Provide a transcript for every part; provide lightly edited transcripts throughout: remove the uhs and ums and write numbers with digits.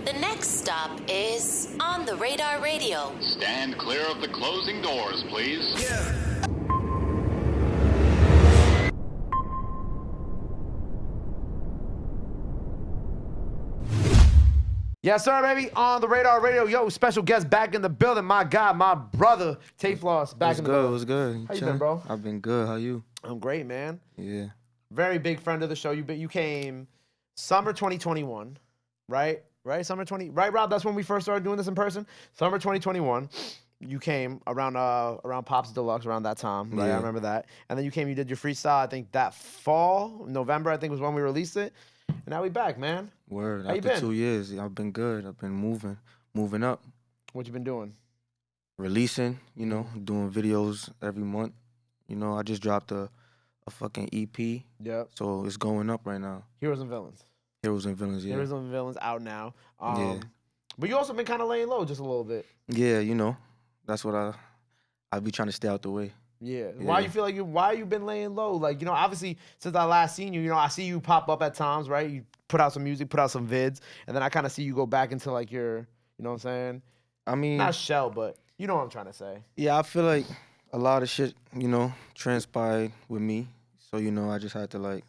The next stop is On the Radar Radio. Stand clear of the closing doors, please. Yeah. Yes, sir, baby. On the Radar Radio. Yo, special guest back in the building. My God, my brother, Tayy Floss, back in the building. What's good? How you been, bro? I've been good. How you? I'm great, man. Yeah. Very big friend of the show. You came summer 2021, right? Right, summer 20. Right, Rob? That's when we first started doing this in person. Summer 2021. You came around Pops Deluxe around that time, right? Yeah. I remember that. And then you came, you did your freestyle. I think that fall, November, I think was when we released it. And now we back, man. Word. How you After been? 2 years, I've been good. I've been moving up, What you been doing? releasing. Doing videos every month. I just dropped a fucking EP, Yep. so it's going up right now. Heroes and Villains. Heroes and Villains, yeah. Heroes and Villains out now. Yeah. But you also been kind of laying low just a little bit. Yeah, that's what I be trying to stay out the way. Yeah. Yeah. Why you feel like why you been laying low? Like, obviously since I last seen you, I see you pop up at times, right? You put out some music, put out some vids, and then I kind of see you go back into like your, you know what I'm saying? I mean, Not shell, but you know what I'm trying to say. yeah, I feel like a lot of shit, transpired with me. So, I just had to like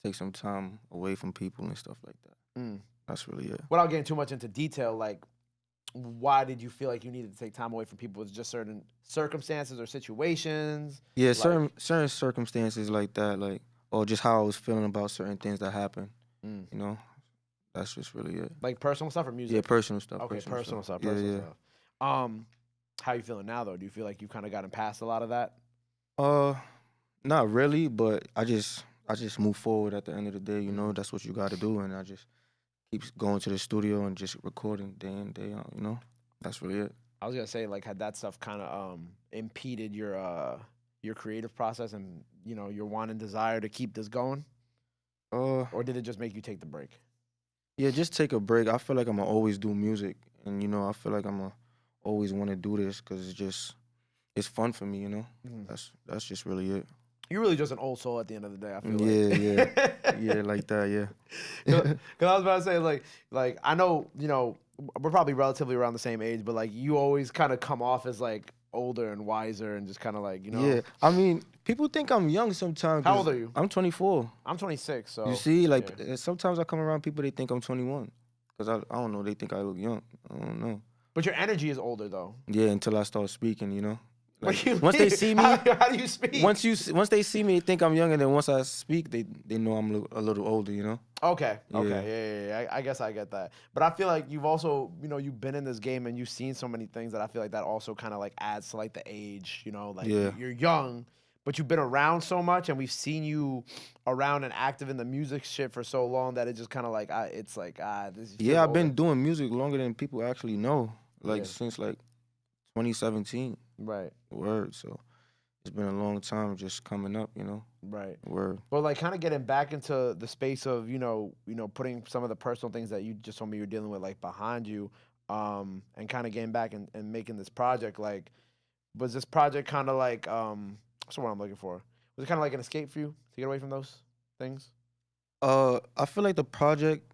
take some time away from people and stuff like that. Mm. That's really it. Without getting too much into detail, like, why did you feel like you needed to take time away from people? Was it just certain circumstances or situations? Yeah, Like- certain circumstances like that, like, or just how I was feeling about certain things that happened. Mm. That's just really it. Like personal stuff or music? Yeah, personal stuff. Okay, personal stuff. Yeah, Personal yeah. stuff. How you feeling now though? Do you feel like you kind of gotten past a lot of that? Not really, but I just move forward at the end of the day. That's what you got to do, and I just keep going to the studio and just recording day in, day out. That's really it. I was gonna say, like, had that stuff kind of impeded your creative process and your want and desire to keep this going, or did it just make you take the break? Yeah, just take a break. I feel like I'm gonna always do music, and I feel like I'm gonna always want to do this because it's fun for me. That's just really it. You're really just an old soul at the end of the day. I feel like. Yeah, like that. Yeah. Because I was about to say, like I know we're probably relatively around the same age, but like you always kind of come off as like older and wiser and just kind of like Yeah, I mean, people think I'm young sometimes. How old are you? I'm 24. I'm 26. So You see, like yeah. sometimes I come around people, they think I'm 21. Because I don't know, they think I look young. I don't know. But your energy is older though. Yeah, until I start speaking, What Like, do you once mean? they see me, how do you speak? once they see me, they think I'm young, and then once I speak, they know I'm a little older. Okay. Yeah. Yeah. I guess I get that. But I feel like you've also, you've been in this game and you've seen so many things that I feel like that also kind of like adds to like the age, like Yeah. you're young, but you've been around so much and we've seen you around and active in the music shit for so long that it just kind of like, this is. Yeah, I've been doing music longer than people actually know, like Yeah. since like 2017. Right. Word. So it's been a long time just coming up, Right. Word. But like kind of getting back into the space of, putting some of the personal things that you just told me you're dealing with like behind you, and kind of getting back and making this project, like, was this project kind of like, what's the word I'm looking for? Was it kind of like an escape for you to get away from those things? I feel like the project,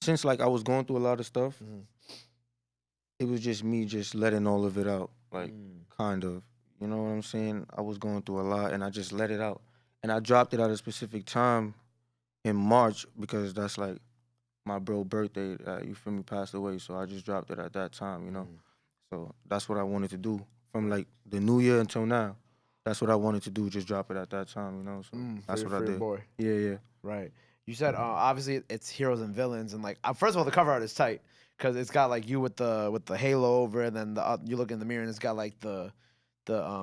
since like I was going through a lot of stuff, Mhm. it was just me just letting all of it out, like Mm. kind of. You know what I'm saying? I was going through a lot, and I just let it out. And I dropped it at a specific time in March because that's like my bro birthday. You feel me? Passed away, so I just dropped it at that time. So that's what I wanted to do from like the new year until now. That's what I wanted to do. Just drop it at that time. So that's what I did. Boy. Yeah. Right. You said obviously it's heroes and villains, and like first of all, the cover art is tight because it's got like you with the halo over, and then you look in the mirror and it's got like the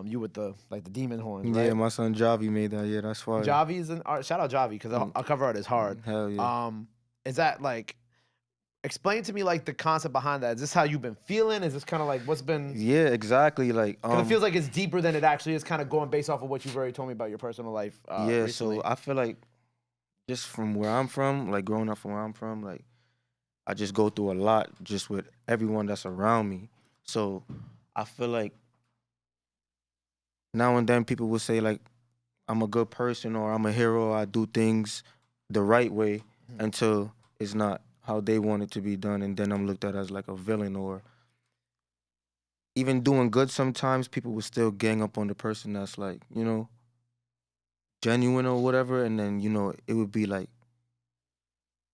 you with the demon horns. Yeah, right? my son Javi made that. Yeah, that's why. Javi's an art. Shout out Javi because our cover art is hard. Hell yeah. Is that like? Explain to me like the concept behind that. Is this how you've been feeling? Is this kind of like what's been? Yeah, exactly. Like, Because it feels like it's deeper than it actually is. Kind of going based off of what you've already told me about your personal life. yeah, recently. so I feel like just from where I'm from, like growing up from where I'm from, like I just go through a lot just with everyone that's around me. So I feel like now and then people will say like I'm a good person or I'm a hero, I do things the right way until it's not how they want it to be done, and then I'm looked at as like a villain. Or even doing good, sometimes people will still gang up on the person that's like, genuine or whatever, and then it would be like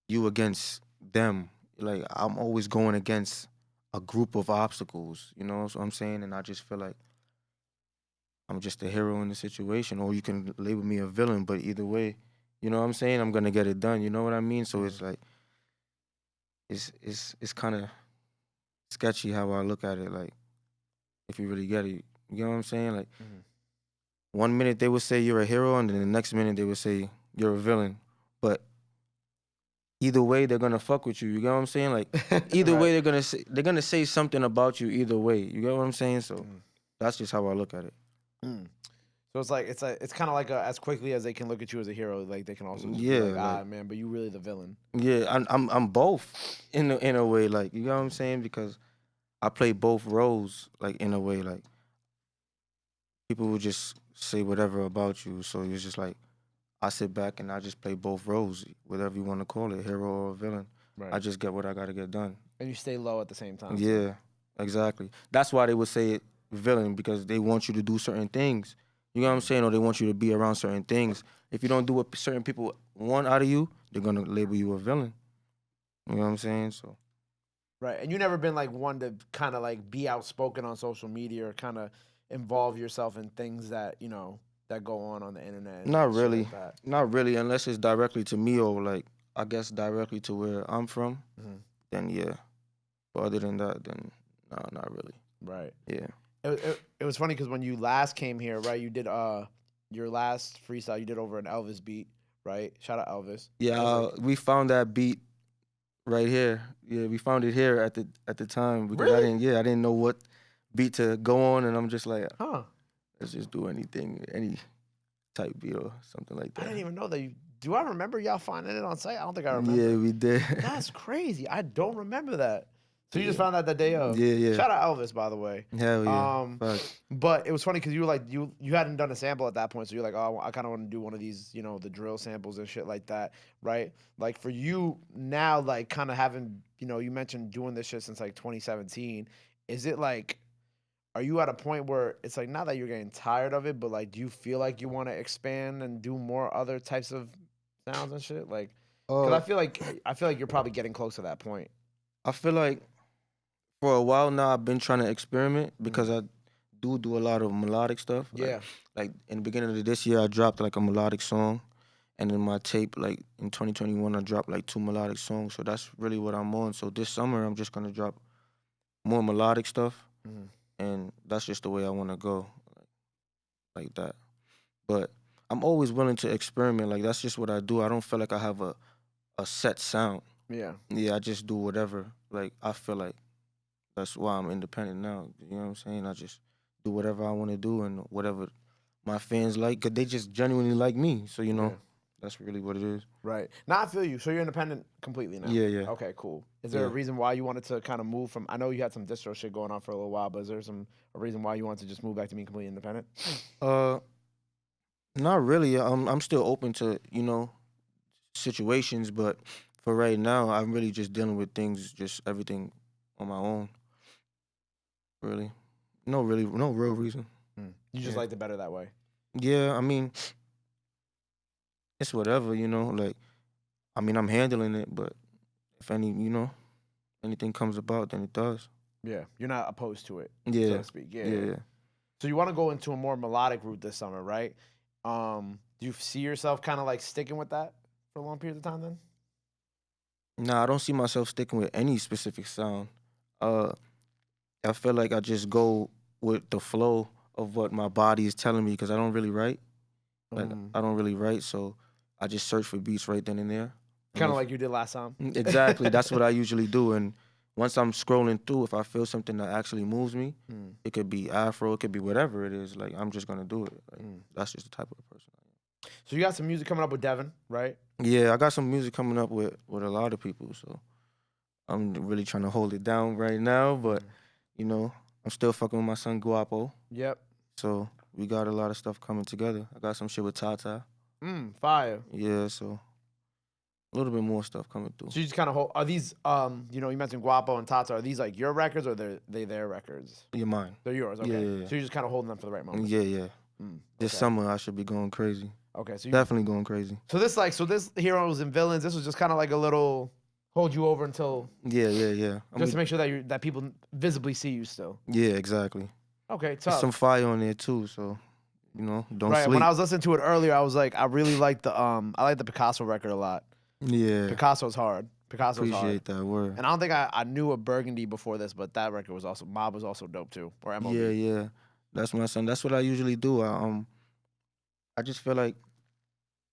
you against them. Like I'm always going against a group of obstacles, so I'm saying, and I just feel like I'm just a hero in the situation, or you can label me a villain, but either way, you know what I'm saying, I'm gonna get it done. You know what I mean? So it's like it's kind of sketchy how I look at it. Like if you really get it, you know what I'm saying? Like 1 minute they would say you're a hero, and then the next minute they would say you're a villain. But either way, they're gonna fuck with you. You get what I'm saying? Like either Right. way, they're gonna say something about you. Either way, you get what I'm saying? So that's just how I look at it. So it's kind of like as quickly as they can look at you as a hero, like they can also just be Yeah, like, like man, but you really the villain. yeah, I'm both in a way. Like you know what I'm saying? Because I play both roles. Like in a way, like people will just say whatever about you. So it's just like I sit back and I just play both roles, whatever you want to call it, hero or villain. I Right. just get what I got to get done. And you stay low at the same time. Yeah, exactly. That's why they would say it villain, because they want you to do certain things. You know what I'm saying? Or they want you to be around certain things. If you don't do what certain people want out of you, they're gonna label you a villain. You know what I'm saying? So Right. And you never been like one to kind of like be outspoken on social media or kind of involve yourself in things that, that go on the internet and not shit really, like that. not really, unless it's directly to me or like I guess directly to where I'm from. Then yeah. But other than that, then no, not really. Right. Yeah. It was funny because when you last came here, right, you did your last freestyle you did over an Elvis beat, right? Shout out Elvis. Yeah, That was like, we found that beat right here. Yeah, we found it here at the time because Really? I didn't know what beat to go on, and I'm just like, huh. let's just do anything, any type beat or something like I that. didn't even know that you. Do I remember y'all finding it on site? I don't think I remember. Yeah, we did. That's crazy. I don't remember that. So you just Yeah. found out that day of. Yeah, yeah. Shout out Elvis, by the way. Hell yeah. Facts. But it was funny because you were like you hadn't done a sample at that point, so you're like, oh, I kind of want to do one of these, the drill samples and shit like that, right? Like for you now, like kind of having, you mentioned doing this shit since like 2017. Is it like, are you at a point where it's like not that you're getting tired of it, but like, do you feel like you want to expand and do more other types of sounds and shit? Like, because Uh, I feel like you're probably getting close to that point. I feel like for a while now I've been trying to experiment because I do a lot of melodic stuff. Yeah. Like in the beginning of this year, I dropped like a melodic song, and in my tape, like in 2021, I dropped like 2 melodic songs. So that's really what I'm on. So this summer, I'm just gonna drop more melodic stuff, and that's just the way I want to go, like that. But I'm always willing to experiment. Like that's just what I do. I don't feel like I have a set sound. Yeah. Yeah, I just do whatever. Like I feel like that's why I'm independent now. You know what I'm saying? I just do whatever I want to do and whatever my fans like, cause they just genuinely like me. So Yeah. that's really what it is. Right. Now I feel you. So you're independent completely now. Yeah, yeah. Okay, cool. Is there a Yeah. reason why you wanted to kind of move from? I know you had some distro shit going on for a little while, but is there a reason why you wanted to just move back to being completely independent? Uh, Not really. I'm still open to situations, but for right now, I'm really just dealing with things, just everything on my own. Really, no real reason. You just Yeah. liked it better that way. Yeah, I mean, it's whatever, like, I mean, I'm handling it, but if anything comes about, then it does. Yeah. You're not opposed to it, so Yeah, to speak. Yeah. yeah. So you want to go into a more melodic route this summer, right? Do you see yourself kind of like sticking with that for a long period of time then? Nah, I don't see myself sticking with any specific sound. Uh, I feel like I just go with the flow of what my body is telling me because I don't really write. Like, I don't really write, so I just search for beats right then and there. And Kind of like you did last time. Exactly. That's what I usually do. And once I'm scrolling through, if I feel something that actually moves me, it could be Afro, it could be whatever it is. Like I'm just gonna do it. Like, that's just the type of person I am. So you got some music coming up with Devyn, right? Yeah, I got some music coming up with a lot of people. So I'm really trying to hold it down right now. But I'm still fucking with my son Gwuapo. Yep. So we got a lot of stuff coming together. I got some shit with Tata. Fire. Yeah, so A little bit more stuff coming through. So you just kind of hold. Are these you know, you mentioned Gwuapo and Tata. Are these like your records or they their records? You're mine. They're yours. Okay. Yeah. So you're just kind of holding them for the right moment. Yeah. This Okay. summer I should be going crazy. Okay. So you, Definitely going crazy. so this Heroes and Villains. This was just kind of like a little hold you over until Yeah. just to make sure that people visibly see you still. Yeah, exactly. Okay. There's Tough. some fire on there too, so you know, don't Right. sleep. When I was listening to it earlier, I was like, I really like the I like the Picasso record a lot. Yeah. Picasso's hard. Picasso's hard. Appreciate that word. And I don't think I knew a Burgundy before this, but that record was also Mob was also dope too. Or MOB. Yeah. That's my son. That's what I usually do. I just feel like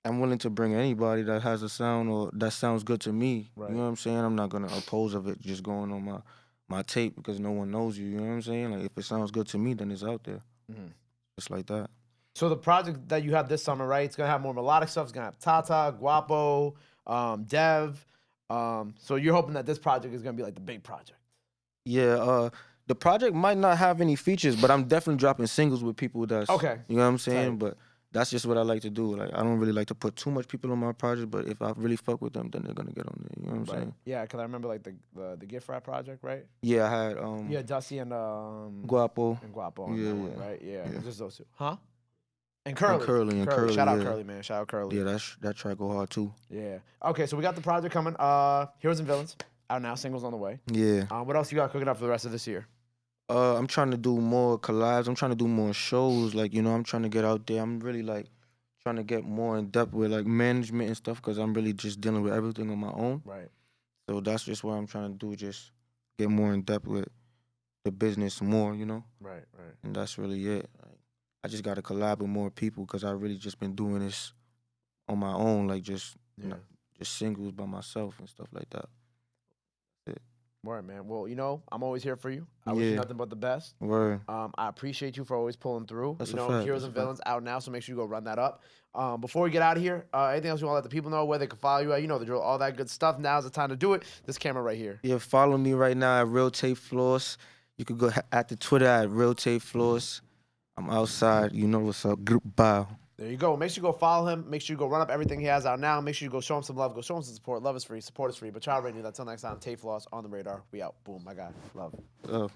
I'm willing to bring anybody that has a sound or that sounds good to me. Right. You know what I'm saying? I'm not gonna oppose of it just going on my tape because no one knows you. You know what I'm saying? Like if it sounds good to me, then it's out there. Just like that. So the project that you have this summer, right? It's gonna have more melodic stuff. It's gonna have Tata, Gwuapo, Dev. So you're hoping that this project is gonna be like the big project. Yeah. The project might not have any features, but I'm definitely dropping singles with people that's Okay. You know what I'm saying? Tight. But that's just what I like to do. Like I don't really like to put too much people on my project, but if I really fuck with them, then they're gonna get on there. You know what I'm saying? Yeah, because I remember like the Gift Wrap project, right? Yeah, I had Yeah, Dusty and Gwuapo. Gwuapo on Yeah, that one, yeah. right? Yeah, Yeah. Just those two. Huh? And Curly. Curly, Shout out yeah. Curly, man. Shout out Curly. Yeah, that track go hard too. Yeah. Okay, so we got the project coming. Heroes and Villains out now. Singles on the way. Yeah. What else you got cooking up for the rest of this year? I'm trying to do more collabs. I'm trying to do more shows. Like, you know, I'm trying to get out there. I'm really like trying to get more in depth with like management and stuff because I'm really just dealing with everything on my own. Right. So that's just what I'm trying to do. Just get more in depth with the business more, you know? Right. And that's really it. Like, I just got to collab with more people because I really just been doing this on my own, like just just singles by myself and stuff like that. Word, man. Well, you know, I'm always here for you. I wish you Yeah. nothing but the best. Word. I appreciate you for always pulling through. That's you a know, fact, Heroes that's and a fact. Villains out now, so make sure you go run that up. Before we get out of here, anything else you want to let the people know, where they can follow you at? You know the drill, all that good stuff. Now's the time to do it. This camera right here. Yeah, follow me right now at Real Tayy Floss. You could go at the Twitter at Real Tayy Floss. I'm outside. You know what's up. Group bow. There you go. Make sure you go follow him. Make sure you go run up everything he has out now. Make sure you go show him some love. Go show him some support. Love is free. Support is free. But y'all already knew that. Until next time, Tayy Floss on the radar. We out. Boom. My guy. Love.